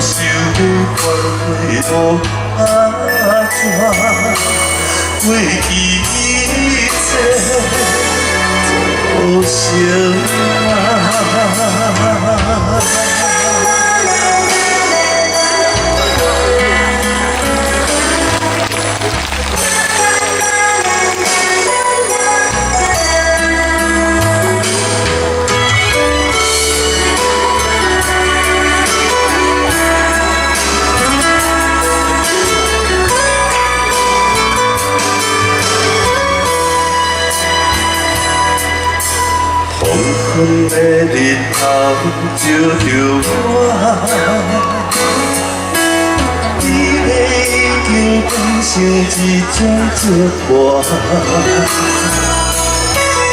受的关系无安怎，过去一切都成啊。黄昏的日头照着我，你的已经变成一种折磨，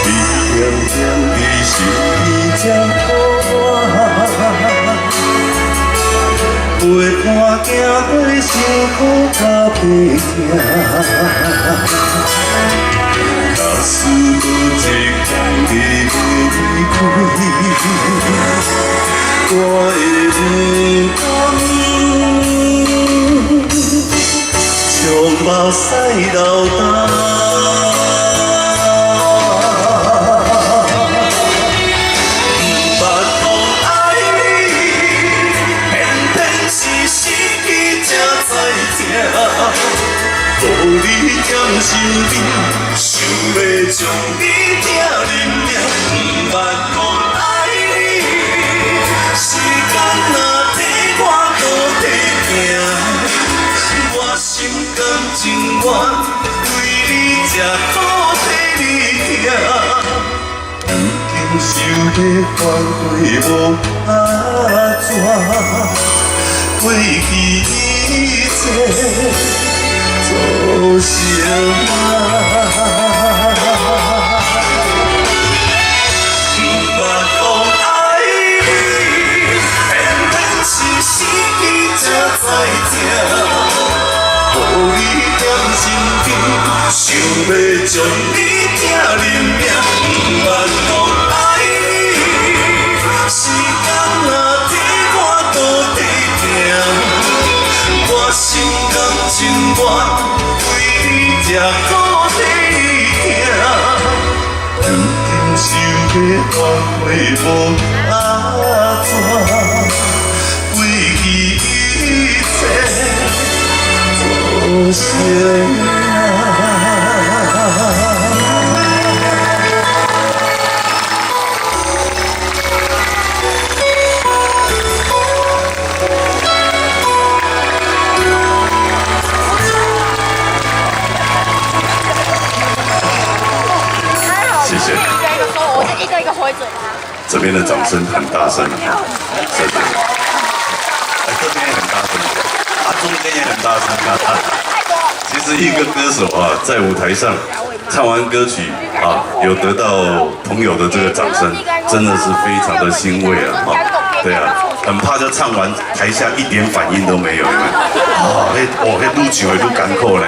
你点点的心意将苦我，陪伴行过辛苦甲悲痛。假使有一天你离开，我会不甘，将目屎流干。不捌讲爱你，偏偏是失去才知痛。予你点心甜，想要将你疼忍命，不捌讲爱你，时间若替我多体行，我心甘情愿为你吃苦替你疼，如今受的反悔无安怎，过去一切都成啊！不捌讲爱你，偏偏是失去才知痛。予你点心甜，想要将你疼忍命。不捌讲爱你，时间若替我多体疼。我心甘情愿为你吃苦替你疼，如今受的反悔无安怎，过去一切都成啊。谢谢。我是一个一个回嘴巴。这边的掌声很大声，谢谢。这边也很大声，中间也很大声。其实一个歌手啊，在舞台上唱完歌曲啊，有得到朋友的这个掌声，真的是非常的欣慰啊！对啊，很怕就唱完台下一点反应都没有，那愈唱会愈艰苦嘞。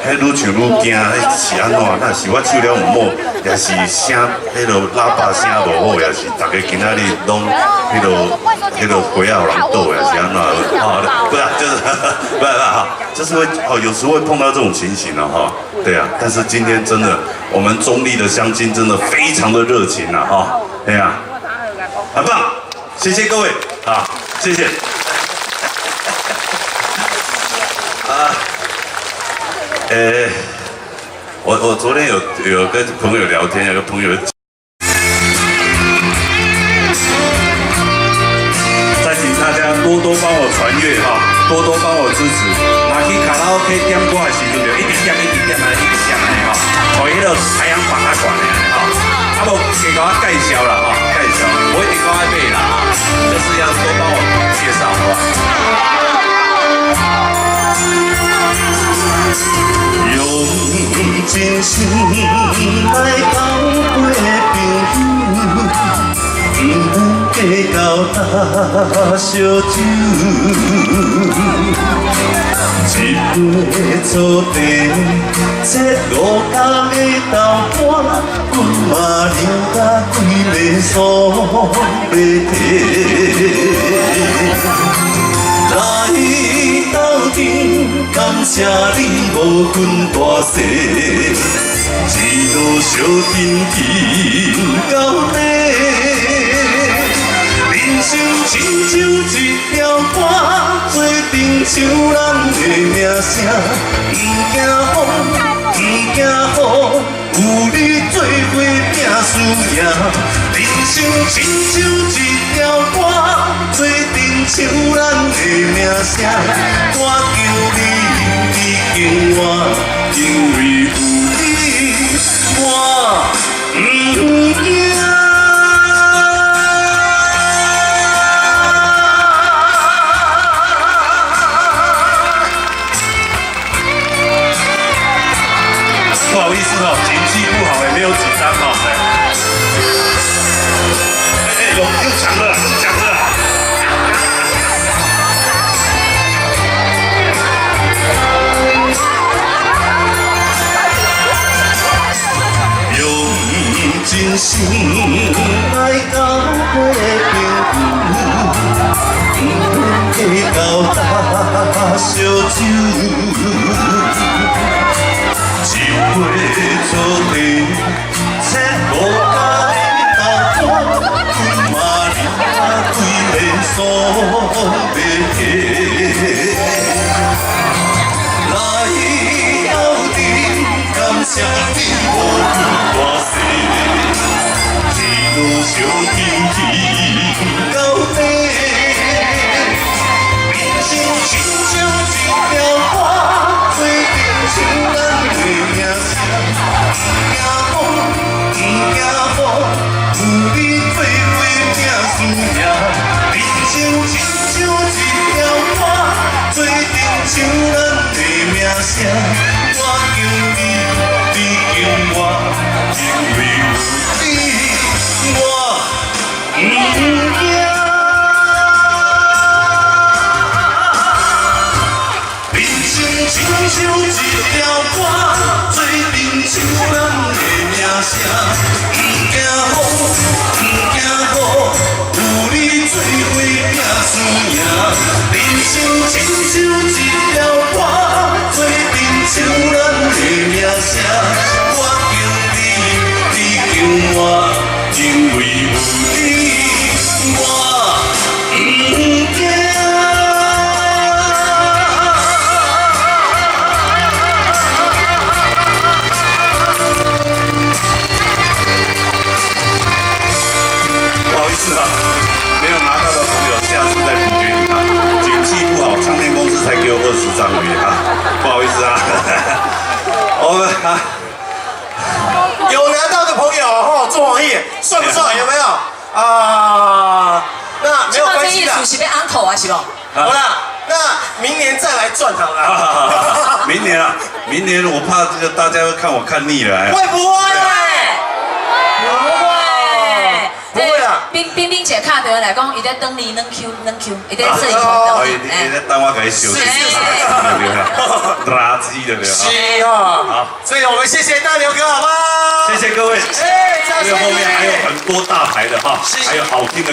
迄愈唱愈惊，是安怎？那是我唱了唔好，也是声，迄个喇叭声无好，也是大家今仔日拢迄个回有人斗，也是安怎？不是，就是不是哈，就是会有时会碰到这种情形了哈。对啊，但是今天真的，我们中立的乡亲真的非常的热情啊哈。对啊，很棒，谢谢各位啊，谢谢。我昨天有跟朋友聊天，有个朋友再请大家多多帮我传阅哈，多多帮我支持。那去卡拉 OK 点歌的时候，就一直点来，哈，互迄个排行榜较悬的哈。啊无给我介绍啦哈，介绍，我一定讲爱买啦哈，就是要多帮我介绍好吧。用真心来交陪朋友，不计较大小酒，一杯做茶，这五角的豆干，阮嘛饮甲规个酥白体。来斗阵，感谢你无分大小，一路相挺挺到底。人生亲像一条歌，做阵像咱的名声，不惊风，不惊雨，有你做伙拼输赢。人生亲像一条歌，做阵像咱的名声，我求你，你敬我，因为有你，我不惊。不好意思哦，情绪不好，也没有紧张哦。又抢了，抢了。用真心来交伙朋友，不计较大小酒。一杯错地，切无家的豆腐，嘛你规个所要下。来斗阵，感谢你无分大小，一路相挺挺到底。人生亲像一条歌，做阵像咱。不惊风，有你做伙拼输赢。人生亲像一条歌，做阵像咱的名声。我求你，你敬我，因为有你，我不惊。人生亲像一条歌，做阵像咱的名声，不惊风，不惊雨，有你做伙拼输赢。人生亲像一条歌，做阵像咱的名声。我敬你，你敬我，因为有你，我不惊。没有拿到的朋友，下次再补给你啊。景气不好，唱片公司才给我20张而已啊，不好意思啊。我们啊，有拿到的朋友哈，做网页算不算？有没有啊？那没有关系的。是被安口啊，是不？好了，那明年再来赚好了。明年啊，明年我怕这个大家会看我看腻了。会不会？不会啊！冰姐卡到来讲，伊在等你能 Q，伊在摄影棚等你。伊在等我给修，垃圾的对吧？是哈。好，所以我们谢谢大刘哥，好吗？谢谢各位。因为后面还有很多大牌的哈，还有好听的。